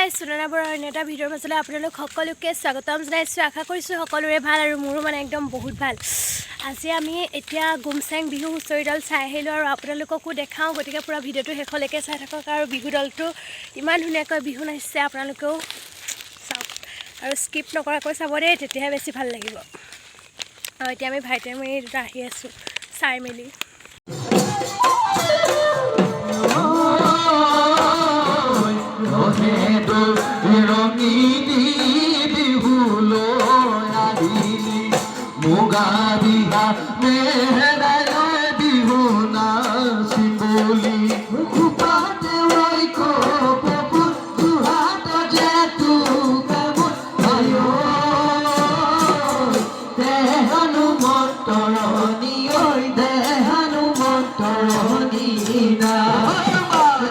Guys সুননা বৰাৰ অন্য এটা ভিডিঅ'ৰ মাজলৈ আপোনালোক সকলোকে স্বাগতম জনাইছোঁ। আশা কৰিছোঁ সকলোৰে ভাল আৰু মোৰো মানে একদম বহুত ভাল। আজি আমি এতিয়া গুমচাং বিহু হুঁচৰি দল চাই আহিলোঁ আৰু আপোনালোককো দেখাওঁ। গতিকে পুৰা ভিডিঅ'টো শেষলৈকে চাই থাকক আৰু বিহু দলটো ইমান ধুনীয়াকৈ বিহু নাচিছে, আপোনালোকেও চাওক আৰু স্কিপ নকৰাকৈ চাব দেই, তেতিয়াহে বেছি ভাল লাগিব। আৰু এতিয়া আমি ভাইটি আমি দুটা আহি আছোঁ চাই মেলি। মুগারিয়া মেহরায় বিহু নাচি বলি খুপাতে ওই কপু দুহাত যেতু কেমন আয়ো দেহানু মন্তরণী ওই দেহানু মন্তরণী না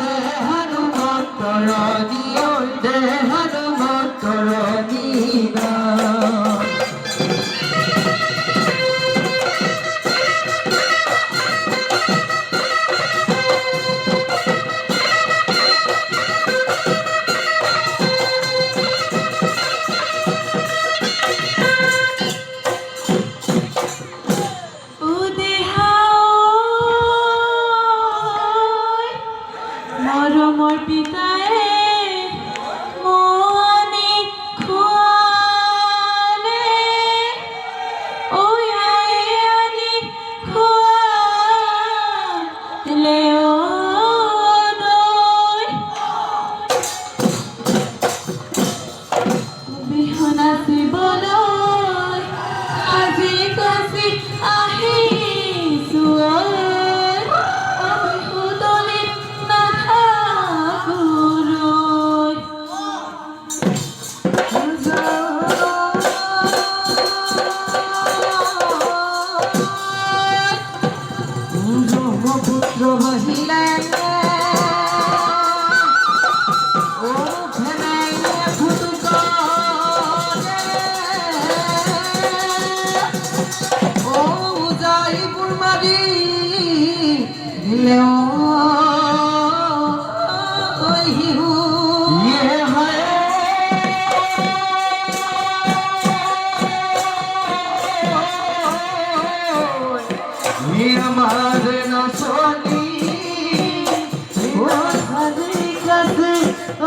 দেহানু মন্তরণী ওই দেহানু মন্তরণী না। মৰমৰ পিতায়ে মনি খুৱালে ঐ আনি খুৱালে বিহু নাচিবলৈ আজি কাছি আহিছোঁ। ব্রহ্মপুত্র বহিলে ও ফেনাইলে ফুটুক ও উজাইপুর মারি দিলে ওই হিহু ইয়ে হয় আমার নাচনি ও হাজি কাছে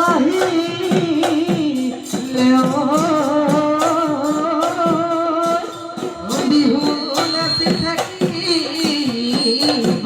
আহিলে বিহু নাচি থাকিব।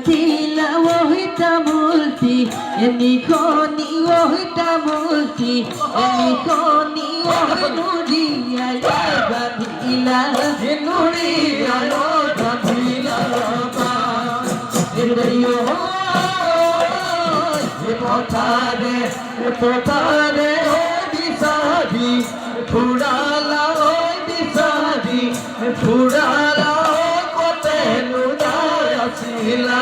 tila wohita multi eni khoni wohita multi eni khoni wohnuri ayo banila enuri ayo banila ba enuriyo potare disadi phurala disadi phurala kotenu dayasila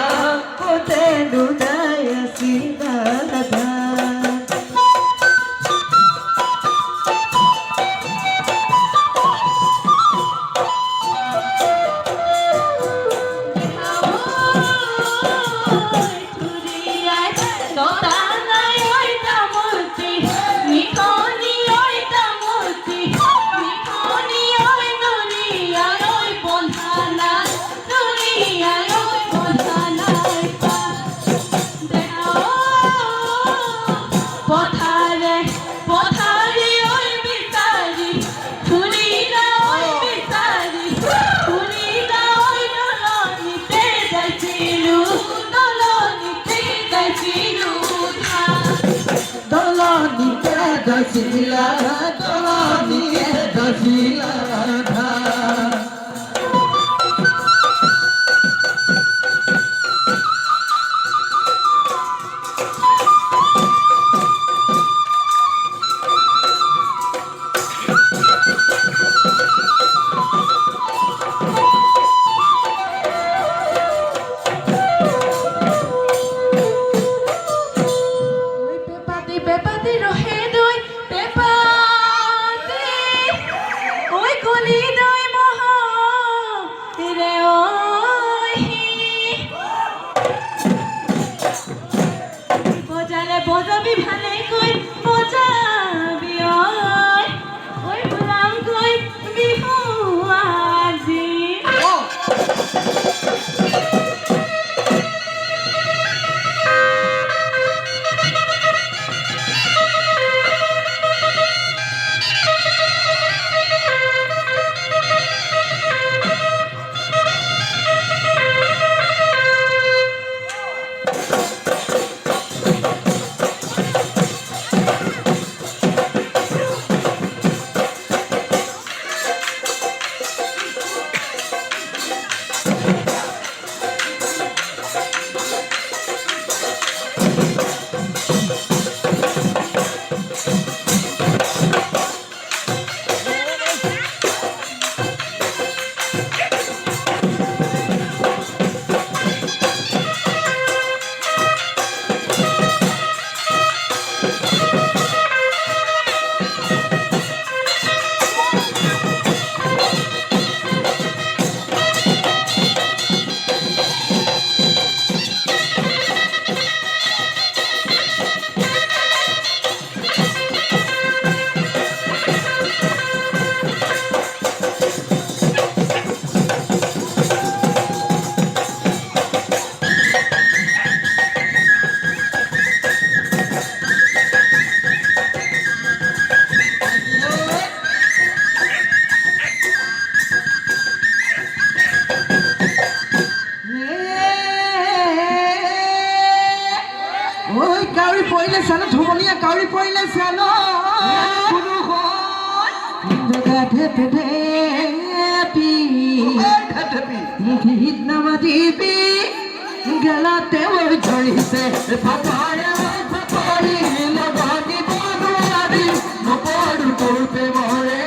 radha dolani dasila radha Pepati rohe doi pepati oi koli doi moha re oi bojale bojabi bhale koi bojabi oi bulam koi bihu aji oi kauri poile sano thomania kauri poile sano kunu hoi jaga thete pi hit namati pi galate oi jhori se papaya papari lagani banuari no podu korpe more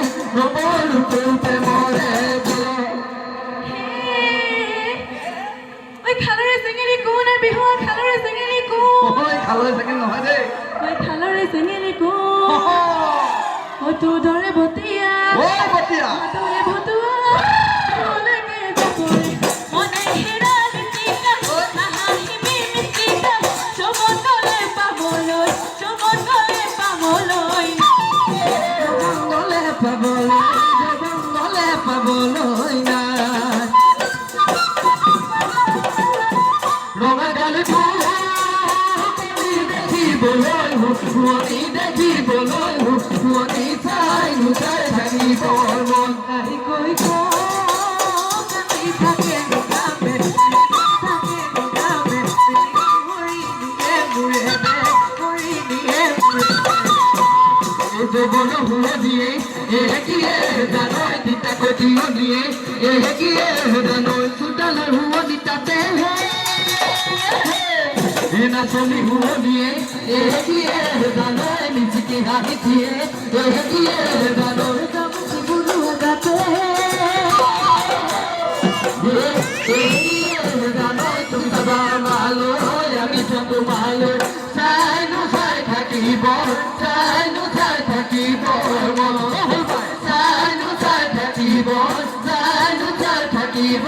oi khalore singeli kun ar bihu khalore singeli kun oi khalore second নহয় de oi khalore singeli kun o tu dore botia oi batia dore botua mone ke japore mone hera litika aha himi mitika chobon gole pamoloi jabangole paboloi na রঙা গালে দেখি বলই হুয়ানি দেখি বলই হুয়ানি চাই নুচাই থাকি বর্মন আহি কই কো কাটি থাকে গামে থাকে গামে বলো হুঁদিয়ে এগিয়ে জানোই তিতা কটিও নিয়ে এগিয়ে জানোই সুতালের হুঁদি তাতে নাচনি হুঁদিয়ে এগিয়ে জানোই মিচিকি হাসি দিয়ে এগিয়ে জানোই জামুকি বুড়ু গাতে এগিয়ে জানোই তুমি সবার ভালো আমি যত ভালো সাইনু সাই থাকিব সাইনু সাই থাকিব সাইনু সাই থাকিব সাইনু সাই থাকিব